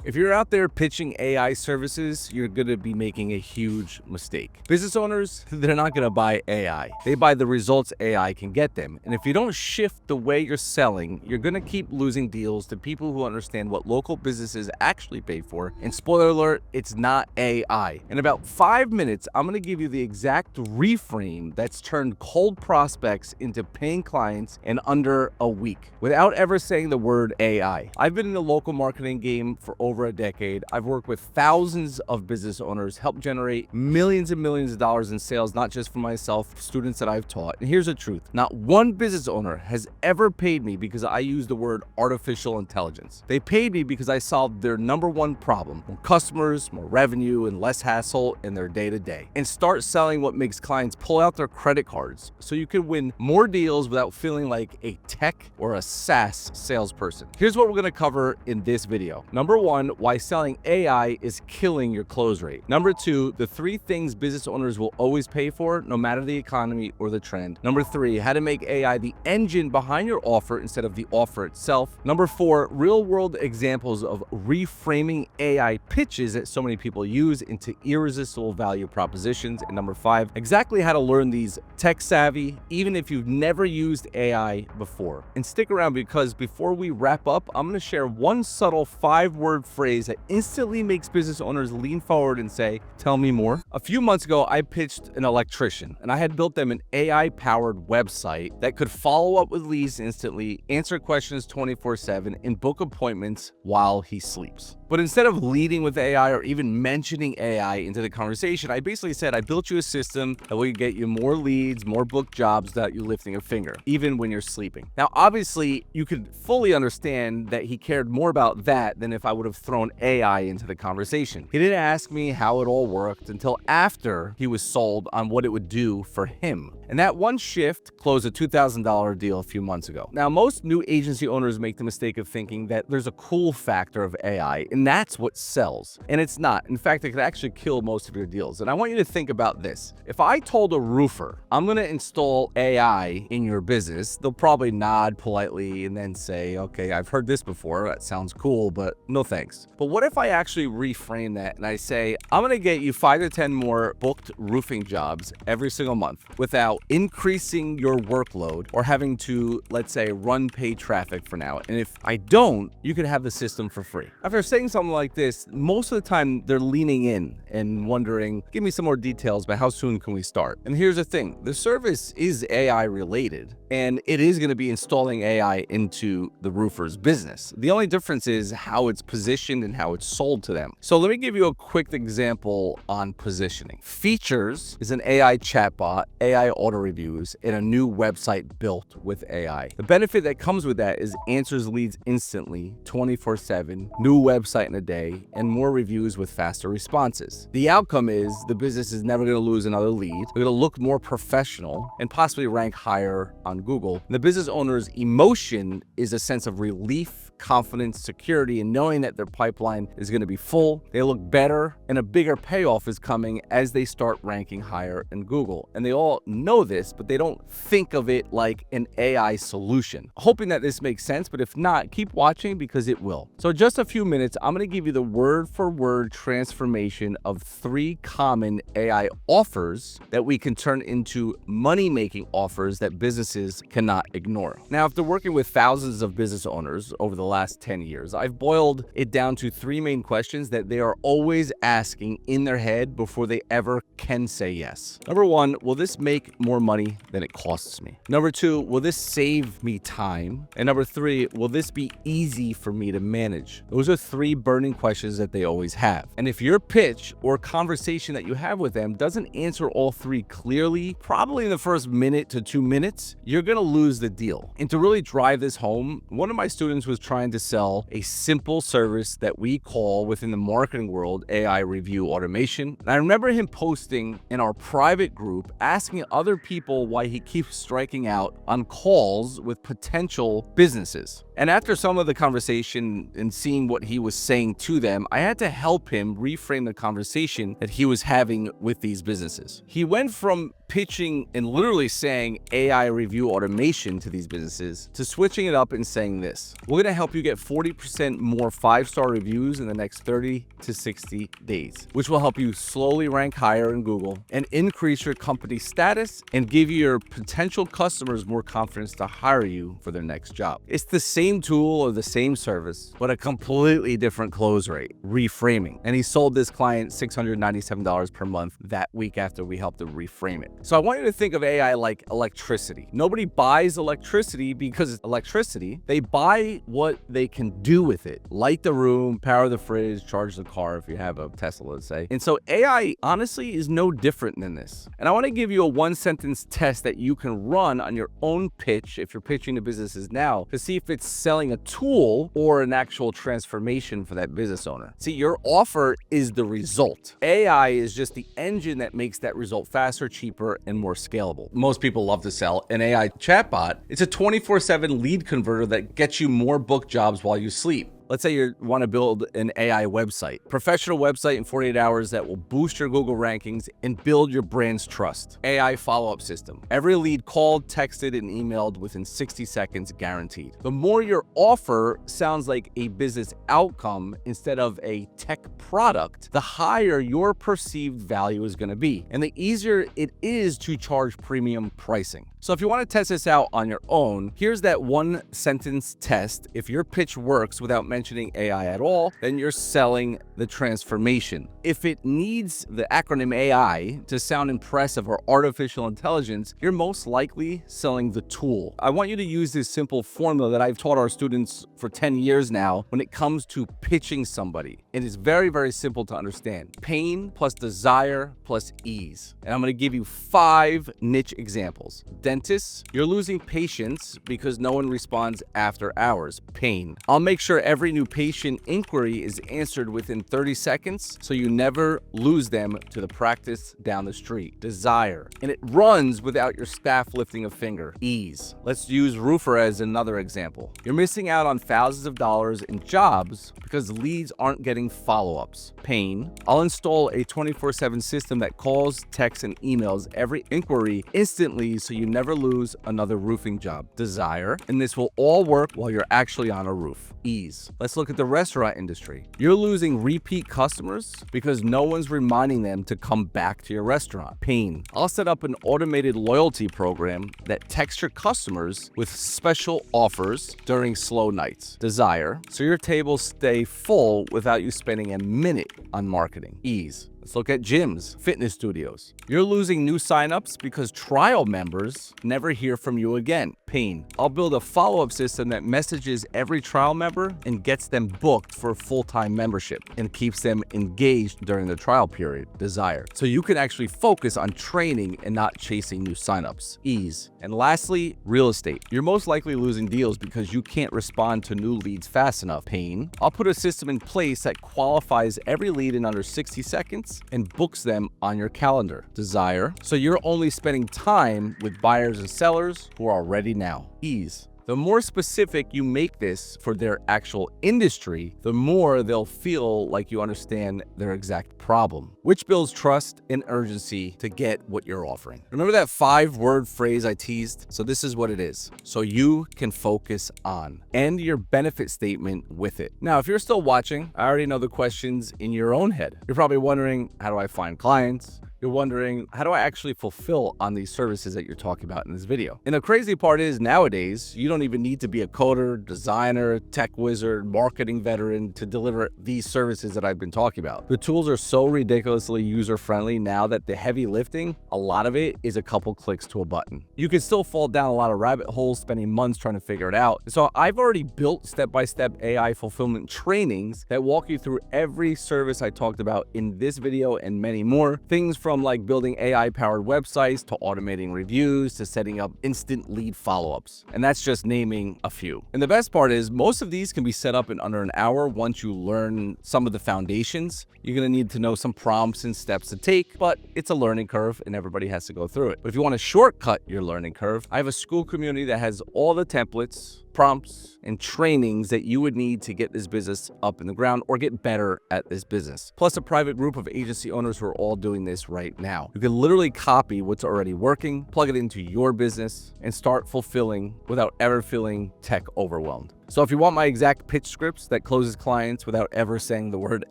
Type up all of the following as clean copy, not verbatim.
If you're out there pitching AI services, you're going to be making a huge mistake. Business owners, they're not going to buy AI. They buy the results AI can get them. And if you don't shift the way you're selling, you're going to keep losing deals to people who understand what local businesses actually pay for. And spoiler alert, it's not AI. In about 5 minutes, I'm going to give you the exact reframe that's turned cold prospects into paying clients in under a week without ever saying the word AI. I've been in the local marketing game for over a decade. I've worked with thousands of business owners, helped generate millions and millions of dollars in sales, not just for myself, students that I've taught. And here's the truth. Not one business owner has ever paid me because I used the word artificial intelligence. They paid me because I solved their number one problem: more customers, more revenue, and less hassle in their day-to-day. And start selling what makes clients pull out their credit cards so you can win more deals without feeling like a tech or a SaaS salesperson. Here's what we're going to cover in this video. Number one, why selling AI is killing your close rate. Number two, the 3 things business owners will always pay for, no matter the economy or the trend. Number 3, how to make AI the engine behind your offer instead of the offer itself. Number 4, real-world examples of reframing AI pitches that so many people use into irresistible value propositions. And number 5, exactly how to learn these tech-savvy, even if you've never used AI before. And stick around, because before we wrap up, I'm going to share one subtle 5-word phrase that instantly makes business owners lean forward and say, "Tell me more." A few months ago, I pitched an electrician, and I had built them an AI-powered website that could follow up with leads instantly, answer questions 24/7, and book appointments while he sleeps. But instead of leading with AI or even mentioning AI into the conversation, I basically said, I built you a system that will get you more leads, more booked jobs without you lifting a finger, even when you're sleeping. Now, obviously, you could fully understand that he cared more about that than if I would have thrown AI into the conversation. He didn't ask me how it all worked until after he was sold on what it would do for him. And that one shift closed a $2,000 deal a few months ago. Now, most new agency owners make the mistake of thinking that there's a cool factor of AI, and that's what sells. And it's not. In fact, it could actually kill most of your deals. And I want you to think about this. If I told a roofer, I'm going to install AI in your business, they'll probably nod politely and then say, okay, I've heard this before. That sounds cool, but no thanks. But what if I actually reframe that and I say, I'm going to get you 5 to 10 more booked roofing jobs every single month without increasing your workload or having to, let's say, run paid traffic for now. And if I don't, you could have the system for free. After saying something like this, most of the time they're leaning in and wondering, give me some more details about how soon can we start? And here's the thing, the service is AI related, and it is going to be installing AI into the roofer's business. The only difference is how it's positioned and how it's sold to them. So let me give you a quick example on positioning. Features is an AI chatbot, AI auto reviews, and a new website built with AI. The benefit that comes with that is answers leads instantly, 24/7, new website in a day, and more reviews with faster responses. The outcome is the business is never going to lose another lead. They're going to look more professional and possibly rank higher on Google. And the business owner's emotion is a sense of relief, confidence, security, and knowing that their pipeline is going to be full. They look better, and a bigger payoff is coming as they start ranking higher in Google. And they all know this, but they don't think of it like an AI solution. Hoping that this makes sense, but if not, keep watching because it will. So in just a few minutes, I'm going to give you the word-for-word transformation of 3 common AI offers that we can turn into money-making offers that businesses cannot ignore. Now, after working with thousands of business owners over the last 10 years, I've boiled it down to 3 main questions that they are always asking in their head before they ever can say yes. Number 1, will this make more money than it costs me? Number 2, will this save me time? And number 3, will this be easy for me to manage? Those are 3 burning questions that they always have. And if your pitch or conversation that you have with them doesn't answer all 3 clearly, probably in the first minute to 2 minutes, you're going to lose the deal. And to really drive this home, one of my students was trying to sell a simple service that we call within the marketing world AI review automation. And I remember him posting in our private group asking other people why he keeps striking out on calls with potential businesses. And after some of the conversation and seeing what he was saying to them, I had to help him reframe the conversation that he was having with these businesses. He went from pitching and literally saying AI review automation to these businesses to switching it up and saying this: we're going to help you get 40% more 5-star reviews in the next 30 to 60 days, which will help you slowly rank higher in Google and increase your company status and give your potential customers more confidence to hire you for their next job. It's the same tool or the same service, but a completely different close rate. Reframing. And he sold this client $697 per month that week after we helped him reframe it. So I want you to think of AI like electricity. Nobody buys electricity because it's electricity. They buy what they can do with it. Light the room, power the fridge, charge the car if you have a Tesla, let's say. And so AI honestly is no different than this. And I want to give you a 1-sentence test that you can run on your own pitch if you're pitching to businesses now to see if it's selling a tool or an actual transformation for that business owner. See, your offer is the result. AI is just the engine that makes that result faster, cheaper, and more scalable. Most people love to sell an AI chatbot. It's a 24/7 lead converter that gets you more book jobs while you sleep. Let's say you want to build an AI website, professional website in 48 hours that will boost your Google rankings and build your brand's trust. AI follow-up system. Every lead called, texted, and emailed within 60 seconds guaranteed. The more your offer sounds like a business outcome instead of a tech product, the higher your perceived value is going to be, and the easier it is to charge premium pricing. So if you want to test this out on your own, here's that 1-sentence test. If your pitch works without mentioning AI at all, then you're selling the transformation. If it needs the acronym AI to sound impressive or artificial intelligence, you're most likely selling the tool. I want you to use this simple formula that I've taught our students for 10 years now when it comes to pitching somebody. It is very, very simple to understand. Pain plus desire plus ease. And I'm going to give you 5 niche examples. Dentists, you're losing patients because no one responds after hours. Pain. I'll make sure every new patient inquiry is answered within 30 seconds so you never lose them to the practice down the street. Desire. And it runs without your staff lifting a finger. Ease. Let's use roofer as another example. You're missing out on thousands of dollars in jobs because leads aren't getting follow-ups. Pain. I'll install a 24/7 system that calls, texts, and emails every inquiry instantly so you never lose another roofing job. Desire. And this will all work while you're actually on a roof. Ease. Let's look at the restaurant industry. You're losing repeat customers because no one's reminding them to come back to your restaurant. Pain. I'll set up an automated loyalty program that texts your customers with special offers during slow nights. Desire. So your tables stay full without you spending a minute on marketing. Ease. Let's look at gyms, fitness studios. You're losing new signups because trial members never hear from you again. Pain. I'll build a follow-up system that messages every trial member and gets them booked for a full-time membership and keeps them engaged during the trial period. Desire. So you can actually focus on training and not chasing new signups. Ease. And lastly, real estate. You're most likely losing deals because you can't respond to new leads fast enough. Pain. I'll put a system in place that qualifies every lead in under 60 seconds and books them on your calendar. Desire. So you're only spending time with buyers and sellers who are ready now. Ease. The more specific you make this for their actual industry, the more they'll feel like you understand their exact problem, which builds trust and urgency to get what you're offering. Remember that 5-word phrase I teased? So this is what it is. So you can focus on. End your benefit statement with it. Now, if you're still watching, I already know the questions in your own head. You're probably wondering, how do I find clients? You're wondering, how do I actually fulfill on these services that you're talking about in this video? And the crazy part is nowadays, you don't even need to be a coder, designer, tech wizard, marketing veteran to deliver these services that I've been talking about. The tools are so ridiculously user-friendly now that the heavy lifting, a lot of it is a couple clicks to a button. You can still fall down a lot of rabbit holes spending months trying to figure it out. So I've already built step-by-step AI fulfillment trainings that walk you through every service I talked about in this video and many more. Things from like building AI-powered websites to automating reviews to setting up instant lead follow-ups. And that's just naming a few. And the best part is most of these can be set up in under an hour once you learn some of the foundations. You're going to need to know some prompts and steps to take, but it's a learning curve and everybody has to go through it. But if you want to shortcut your learning curve, I have a school community that has all the templates, prompts, and trainings that you would need to get this business up in the ground or get better at this business. Plus a private group of agency owners who are all doing this right now. You can literally copy what's already working, plug it into your business, and start fulfilling without ever feeling tech overwhelmed. So if you want my exact pitch scripts that closes clients without ever saying the word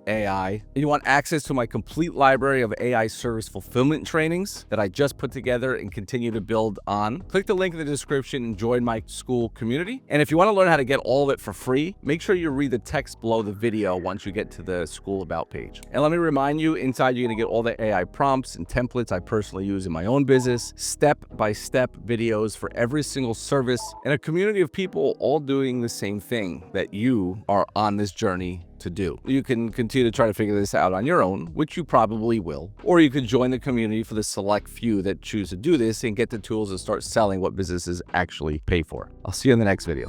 AI, and you want access to my complete library of AI service fulfillment trainings that I just put together and continue to build on, click the link in the description and join my school community. And if you want to learn how to get all of it for free, make sure you read the text below the video once you get to the school about page. And let me remind you, inside you're going to get all the AI prompts and templates I personally use in my own business, step-by-step videos for every single service, and a community of people all doing the same thing that you are on this journey to do. You can continue to try to figure this out on your own, which you probably will, or you could join the community for the select few that choose to do this and get the tools to start selling what businesses actually pay for. I'll see you in the next video.